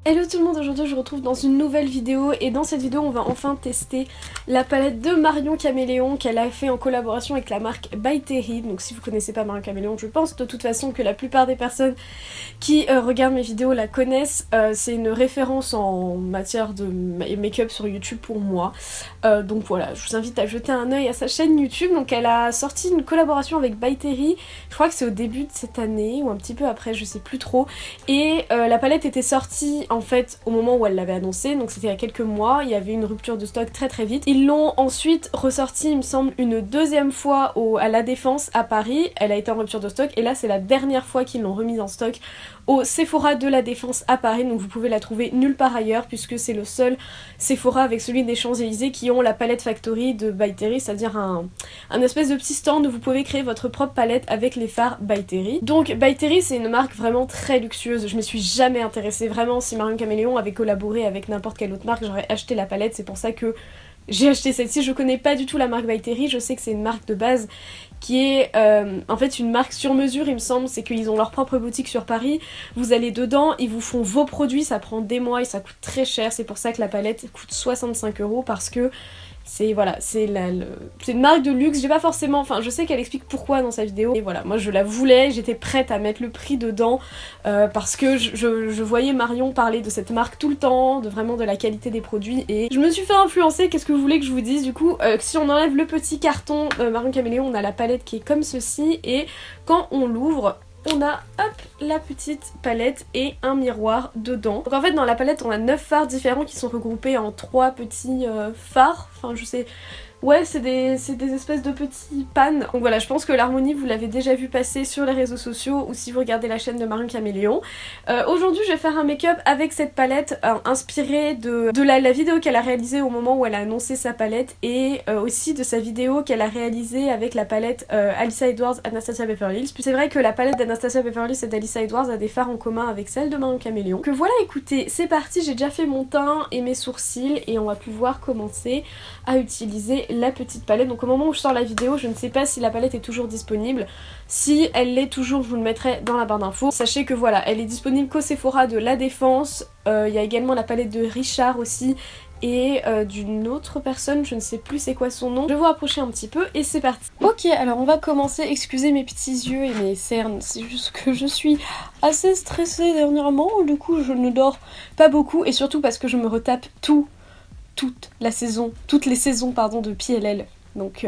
Hello tout le monde, aujourd'hui je vous retrouve dans une nouvelle vidéo et dans cette vidéo on va enfin tester la palette de Marion Caméléon qu'elle a fait en collaboration avec la marque By Terry. Donc si vous connaissez pas Marion Caméléon, je pense de toute façon que la plupart des personnes qui regardent mes vidéos la connaissent. C'est une référence en matière de make-up sur YouTube pour moi. Donc voilà, je vous invite à jeter un œil à sa chaîne YouTube. Donc elle a sorti une collaboration avec By Terry, je crois que c'est au début de cette année ou un petit peu après, je sais plus trop. Et la palette était sortie en fait au moment où elle l'avait annoncé, donc c'était il y a quelques mois, il y avait une rupture de stock très très vite. Ils l'ont ensuite ressorti il me semble une deuxième fois à la Défense à Paris, elle a été en rupture de stock et là c'est la dernière fois qu'ils l'ont remise en stock au Sephora de la Défense à Paris, donc vous pouvez la trouver nulle part ailleurs puisque c'est le seul Sephora avec celui des Champs-Élysées qui ont la palette Factory de By Terry, c'est-à-dire un espèce de petit stand où vous pouvez créer votre propre palette avec les fards By Terry. Donc By Terry c'est une marque vraiment très luxueuse, je me suis jamais intéressée vraiment. Si Marion Caméléon avait collaboré avec n'importe quelle autre marque j'aurais acheté la palette, c'est pour ça que j'ai acheté celle-ci. Je connais pas du tout la marque By Terry, je sais que c'est une marque de base qui est en fait une marque sur mesure il me semble, c'est qu'ils ont leur propre boutique sur Paris, vous allez dedans, ils vous font vos produits, ça prend des mois et ça coûte très cher, c'est pour ça que la palette coûte 65 € parce que c'est voilà, c'est une marque de luxe, j'ai pas forcément, enfin je sais qu'elle explique pourquoi dans sa vidéo, et voilà, moi je la voulais, j'étais prête à mettre le prix dedans parce que je voyais Marion parler de cette marque tout le temps, de vraiment de la qualité des produits, et je me suis fait influencer. Qu'est-ce que vous voulez que je vous dise du coup, si on enlève le petit carton Marion Caméléon, on a la palette qui est comme ceci, et quand on l'ouvre, on a hop la petite palette et un miroir dedans. Donc en fait dans la palette on a 9 fards différents qui sont regroupés en 3 petits fards, enfin je sais... Ouais, c'est des espèces de petits pans. Donc voilà, je pense que l'harmonie, vous l'avez déjà vu passer sur les réseaux sociaux ou si vous regardez la chaîne de Marion Caméléon. Aujourd'hui, je vais faire un make-up avec cette palette inspirée de la vidéo qu'elle a réalisée au moment où elle a annoncé sa palette et aussi de sa vidéo qu'elle a réalisée avec la palette Alyssa Edwards Anastasia Beverly Hills. Puis c'est vrai que la palette d'Anastasia Beverly Hills et d'Alyssa Edwards a des fards en commun avec celle de Marion Caméléon. Donc voilà, écoutez, c'est parti, j'ai déjà fait mon teint et mes sourcils et on va pouvoir commencer à utiliser la petite palette. Donc au moment où je sors la vidéo, je ne sais pas si la palette est toujours disponible. Si elle l'est toujours, je vous le mettrai dans la barre d'infos. Sachez que voilà, elle est disponible qu'au Sephora de la Défense. Il y a également la palette de Richard aussi et d'une autre personne, je ne sais plus c'est quoi son nom. Je vais vous rapprocher un petit peu et c'est parti. Ok, alors on va commencer. Excusez mes petits yeux et mes cernes, c'est juste que je suis assez stressée dernièrement. Du coup je ne dors pas beaucoup et surtout parce que je me retape toutes les saisons pardon, de PLL. Donc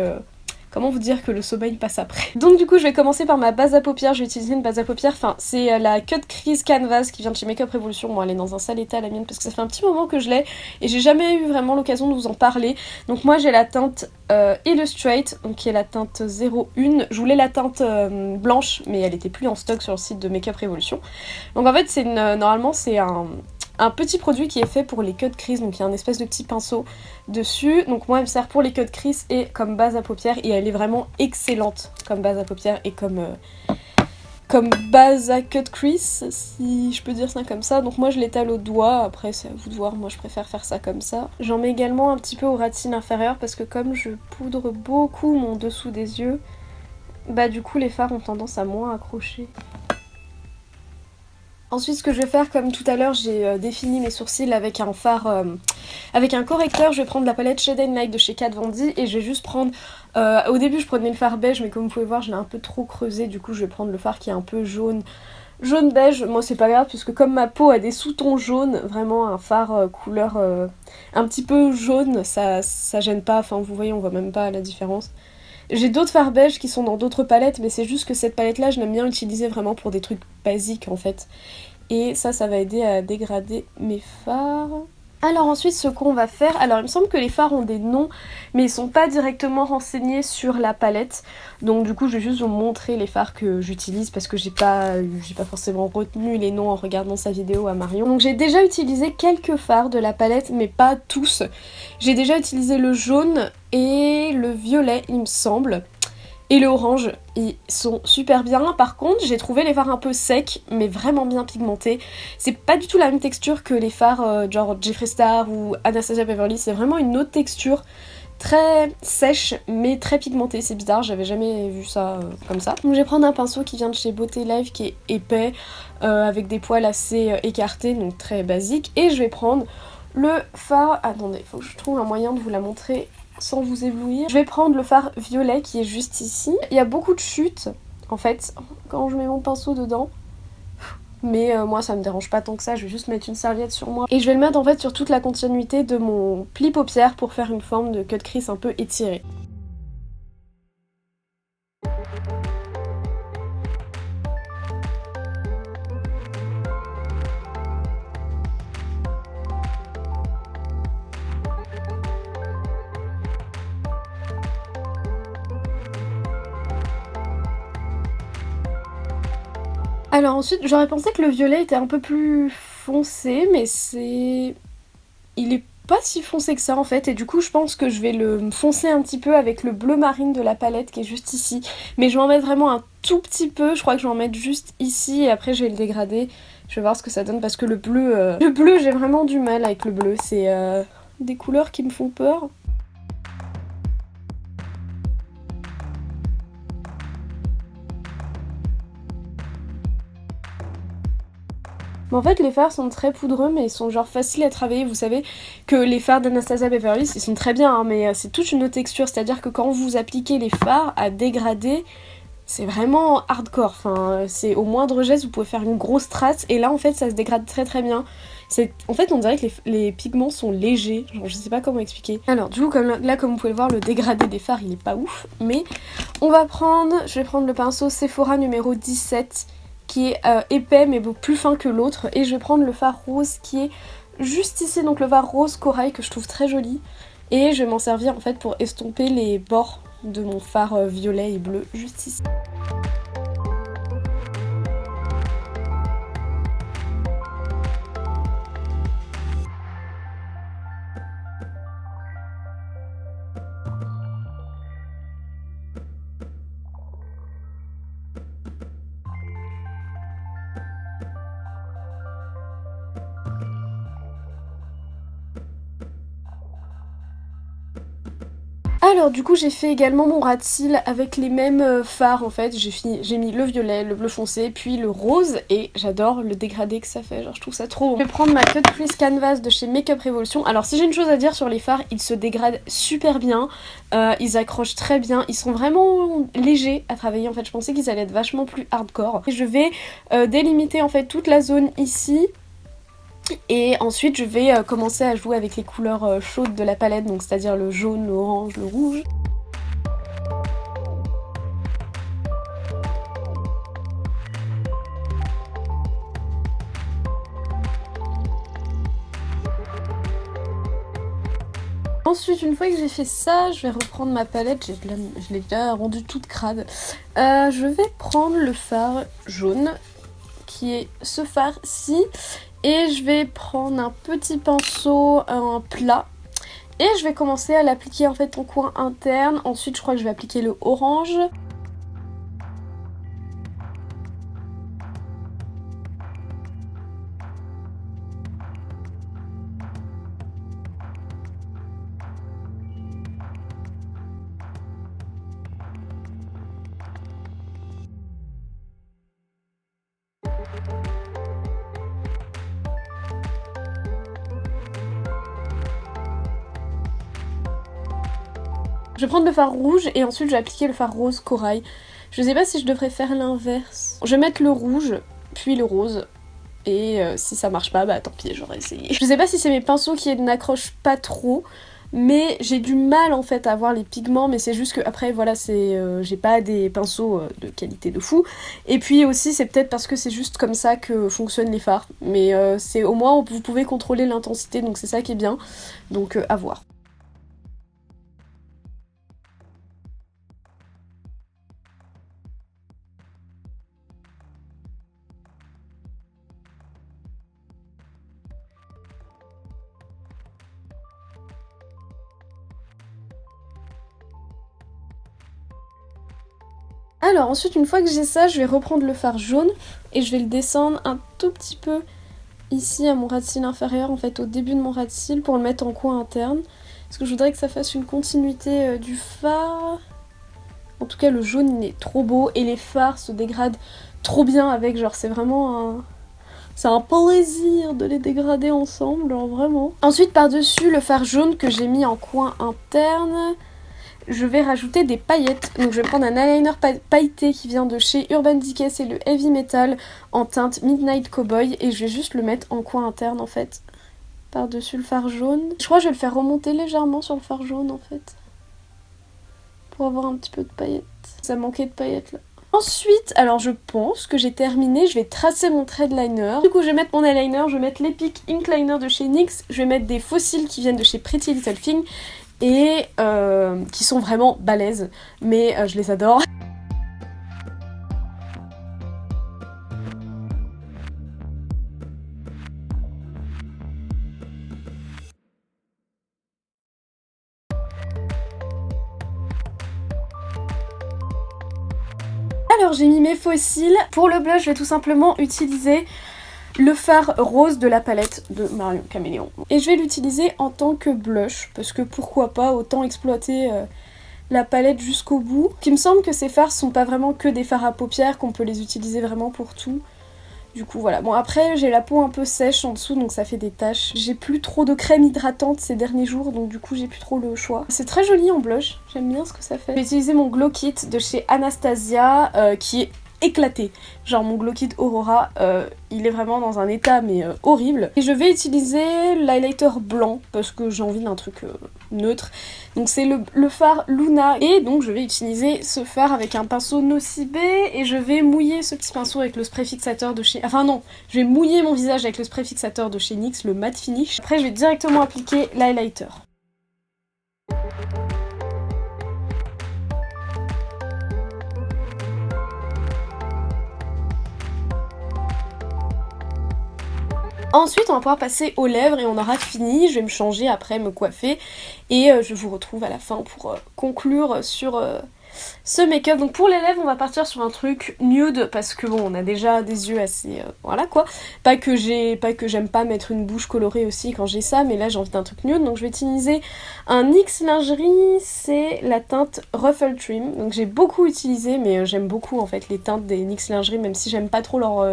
comment vous dire que le sommeil passe après. Donc du coup je vais commencer par ma base à paupières. Je vais utiliser une base à paupières, enfin c'est la Cut Crease Canvas qui vient de chez Makeup Revolution. Bon elle est dans un sale état la mienne parce que ça fait un petit moment que je l'ai et j'ai jamais eu vraiment l'occasion de vous en parler. Donc moi j'ai la teinte Illustrate, donc qui est la teinte 01. Je voulais la teinte blanche mais elle était plus en stock sur le site de Makeup Revolution. Donc en fait c'est normalement c'est un petit produit qui est fait pour les cut crease, donc il y a un espèce de petit pinceau dessus. Donc moi elle me sert pour les cut crease et comme base à paupières et elle est vraiment excellente comme base à paupières et comme base à cut crease, si je peux dire ça comme ça. Donc moi je l'étale au doigt, après c'est à vous de voir, moi je préfère faire ça comme ça. J'en mets également un petit peu aux racines inférieures parce que comme je poudre beaucoup mon dessous des yeux, bah du coup les fards ont tendance à moins accrocher. Ensuite ce que je vais faire, comme tout à l'heure j'ai défini mes sourcils avec un fard, avec un correcteur. Je vais prendre la palette Shade and Light de chez Kat Von D et je vais juste prendre, au début je prenais le fard beige mais comme vous pouvez voir je l'ai un peu trop creusé, du coup je vais prendre le fard qui est un peu jaune beige. Moi c'est pas grave puisque comme ma peau a des sous-tons jaunes, vraiment un fard couleur un petit peu jaune ça gêne pas, enfin vous voyez on voit même pas la différence. J'ai d'autres fards beige qui sont dans d'autres palettes, mais c'est juste que cette palette là je l'aime bien utiliser vraiment pour des trucs basiques en fait. Et ça va aider à dégrader mes fards. Alors ensuite ce qu'on va faire, alors il me semble que les fards ont des noms mais ils sont pas directement renseignés sur la palette, donc du coup je vais juste vous montrer les fards que j'utilise parce que j'ai pas forcément retenu les noms en regardant sa vidéo à Marion. Donc j'ai déjà utilisé quelques fards de la palette mais pas tous. J'ai déjà utilisé le jaune et le violet il me semble. Et le orange, ils sont super bien. Par contre, j'ai trouvé les fards un peu secs, mais vraiment bien pigmentés. C'est pas du tout la même texture que les fards genre Jeffree Star ou Anastasia Beverly, c'est vraiment une autre texture. très sèche mais très pigmentée, c'est bizarre, j'avais jamais vu ça comme ça. Donc je vais prendre un pinceau qui vient de chez Beauté Life qui est épais, avec des poils assez écartés, donc très basique. Et je vais prendre le fard, attendez, faut que je trouve un moyen de vous la montrer sans vous éblouir. Je vais prendre le fard violet qui est juste ici. Il y a beaucoup de chutes en fait quand je mets mon pinceau dedans. Mais moi ça me dérange pas tant que ça, je vais juste mettre une serviette sur moi. Et je vais le mettre en fait sur toute la continuité de mon pli paupière pour faire une forme de cut crease un peu étirée. Alors ensuite, j'aurais pensé que le violet était un peu plus foncé, mais c'est... Il est pas si foncé que ça en fait, et du coup je pense que je vais le foncer un petit peu avec le bleu marine de la palette qui est juste ici. Mais je vais en mettre vraiment un tout petit peu, je crois que je vais en mettre juste ici, et après je vais le dégrader. Je vais voir ce que ça donne, parce que le bleu j'ai vraiment du mal avec le bleu, c'est des couleurs qui me font peur. Mais en fait les fards sont très poudreux mais ils sont genre faciles à travailler. Vous savez que les fards d'Anastasia Beverly Hills ils sont très bien hein, mais c'est toute une autre texture, c'est à dire que quand vous appliquez les fards à dégrader c'est vraiment hardcore, enfin c'est au moindre geste vous pouvez faire une grosse trace et là en fait ça se dégrade très très bien. En fait on dirait que les pigments sont légers, genre je sais pas comment expliquer. Alors du coup comme vous pouvez le voir le dégradé des fards il est pas ouf, mais je vais prendre le pinceau Sephora numéro 17 qui est épais mais plus fin que l'autre, et je vais prendre le fard rose qui est juste ici, donc le fard rose corail que je trouve très joli, et je vais m'en servir en fait pour estomper les bords de mon fard violet et bleu juste ici. Alors du coup j'ai fait également mon ras de cils avec les mêmes fards en fait, j'ai mis le violet, le bleu foncé, puis le rose, et j'adore le dégradé que ça fait, genre je trouve ça trop bon. Je vais prendre ma Cut Crease Canvas de chez Makeup Revolution. Alors si j'ai une chose à dire sur les fards, ils se dégradent super bien, ils accrochent très bien, ils sont vraiment légers à travailler en fait, je pensais qu'ils allaient être vachement plus hardcore. Et je vais délimiter en fait toute la zone ici. Et ensuite je vais commencer à jouer avec les couleurs chaudes de la palette, donc c'est-à-dire le jaune, l'orange, le rouge. Ensuite, une fois que j'ai fait ça, je vais reprendre ma palette, je l'ai déjà rendue toute crade. Je vais prendre le fard jaune, qui est ce fard-ci. Et je vais prendre un petit pinceau, un plat, et je vais commencer à l'appliquer en fait en coin interne. Ensuite je crois que je vais appliquer le orange. Je vais prendre le fard rouge et ensuite je vais appliquer le fard rose corail. Je sais pas si je devrais faire l'inverse. Je vais mettre le rouge, puis le rose. Et si ça marche pas, bah tant pis, j'aurais essayé. Je sais pas si c'est mes pinceaux qui n'accrochent pas trop, mais j'ai du mal en fait à avoir les pigments, mais c'est juste que après voilà, j'ai pas des pinceaux de qualité de fou. Et puis aussi c'est peut-être parce que c'est juste comme ça que fonctionnent les fards. Mais c'est au moins vous pouvez contrôler l'intensité, donc c'est ça qui est bien. Donc à voir. Alors ensuite une fois que j'ai ça, je vais reprendre le fard jaune et je vais le descendre un tout petit peu ici à mon ras de cils inférieur, en fait au début de mon ras de cils, pour le mettre en coin interne. parce que je voudrais que ça fasse une continuité du fard. En tout cas le jaune il est trop beau et les fards se dégradent trop bien avec, genre c'est vraiment un... C'est un plaisir de les dégrader ensemble, genre vraiment. Ensuite par-dessus le fard jaune que j'ai mis en coin interne, je vais rajouter des paillettes. Donc je vais prendre un eyeliner pailleté qui vient de chez Urban Decay, c'est le Heavy Metal en teinte Midnight Cowboy et je vais juste le mettre en coin interne en fait. Par-dessus le fard jaune. Je crois que je vais le faire remonter légèrement sur le fard jaune en fait. Pour avoir un petit peu de paillettes. Ça manquait de paillettes là. Ensuite, alors je pense que j'ai terminé, je vais tracer mon trait de liner. Du coup je vais mettre mon eyeliner, je vais mettre l'Epic Ink Liner de chez NYX, je vais mettre des fossiles qui viennent de chez Pretty Little Thing et qui sont vraiment balèzes, mais je les adore. Alors j'ai mis mes fossiles. Pour le blush, je vais tout simplement utiliser le fard rose de la palette de Marion Caméléon. Et je vais l'utiliser en tant que blush, parce que pourquoi pas, autant exploiter la palette jusqu'au bout. Il me semble que ces fards sont pas vraiment que des fards à paupières, qu'on peut les utiliser vraiment pour tout. Du coup voilà, bon après j'ai la peau un peu sèche en dessous donc ça fait des taches. J'ai plus trop de crème hydratante ces derniers jours donc du coup j'ai plus trop le choix. C'est très joli en blush, j'aime bien ce que ça fait. Je vais utiliser mon Glow Kit de chez Anastasia qui est éclaté. Genre mon Glow Kit Aurora, il est vraiment dans un état mais horrible. Et je vais utiliser l'highlighter blanc parce que j'ai envie d'un truc neutre. Donc c'est le fard Luna et donc je vais utiliser ce fard avec un pinceau Nocibé et je vais mouiller ce petit pinceau avec le spray fixateur de chez... Enfin non, je vais mouiller mon visage avec le spray fixateur de chez NYX, le matte finish. Après je vais directement appliquer l'highlighter. Ensuite on va pouvoir passer aux lèvres et on aura fini, je vais me changer après, me coiffer et je vous retrouve à la fin pour conclure sur ce make-up. Donc pour les lèvres on va partir sur un truc nude parce que bon on a déjà des yeux assez... voilà quoi. Pas que j'aime pas mettre une bouche colorée aussi quand j'ai ça, mais là j'ai envie d'un truc nude. Donc je vais utiliser un NYX lingerie, c'est la teinte Ruffle Trim. Donc j'ai beaucoup utilisé mais j'aime beaucoup en fait les teintes des NYX lingerie même si j'aime pas trop leur...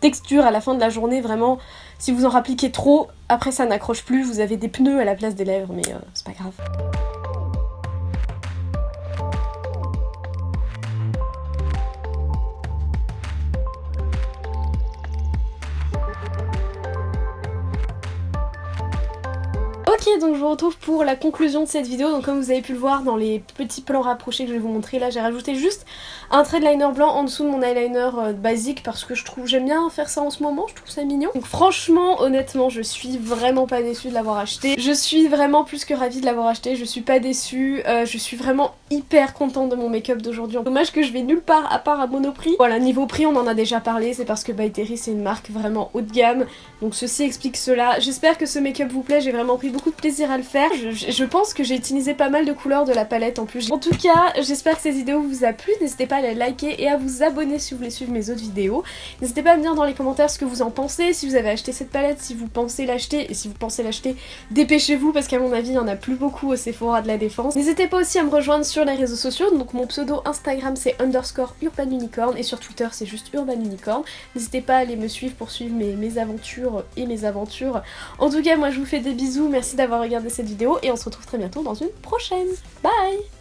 texture à la fin de la journée, vraiment si vous en rappliquez trop, après ça n'accroche plus, vous avez des pneus à la place des lèvres mais c'est pas grave. Ok, donc je vous retrouve pour la conclusion de cette vidéo. Donc comme vous avez pu le voir dans les petits plans rapprochés que je vais vous montrer, là j'ai rajouté juste un trait de liner blanc en dessous de mon eyeliner basique parce que j'aime bien faire ça en ce moment, je trouve ça mignon. Donc franchement, honnêtement, je suis vraiment pas déçue de l'avoir acheté. Je suis vraiment plus que ravie de l'avoir acheté, je suis pas déçue, je suis vraiment hyper contente de mon make-up d'aujourd'hui. Dommage que je vais nulle part à part à Monoprix. Voilà, niveau prix on en a déjà parlé, c'est parce que By Terry c'est une marque vraiment haut de gamme, donc ceci explique cela. J'espère que ce make-up vous plaît, j'ai vraiment pris beaucoup de plaisir à le faire. Je pense que j'ai utilisé pas mal de couleurs de la palette en plus. En tout cas, j'espère que cette vidéo vous a plu. N'hésitez pas à la liker et à vous abonner si vous voulez suivre mes autres vidéos. N'hésitez pas à me dire dans les commentaires ce que vous en pensez, si vous avez acheté cette palette, si vous pensez l'acheter. Et si vous pensez l'acheter, dépêchez-vous parce qu'à mon avis, il n'y en a plus beaucoup au Sephora de la Défense. N'hésitez pas aussi à me rejoindre sur les réseaux sociaux. Donc mon pseudo Instagram c'est _urbanunicorn et sur Twitter c'est juste urbanunicorn. N'hésitez pas à aller me suivre pour suivre mes aventures et mes aventures. En tout cas, moi je vous fais des bisous. Merci d'avoir regardé cette vidéo et on se retrouve très bientôt dans une prochaine. Bye!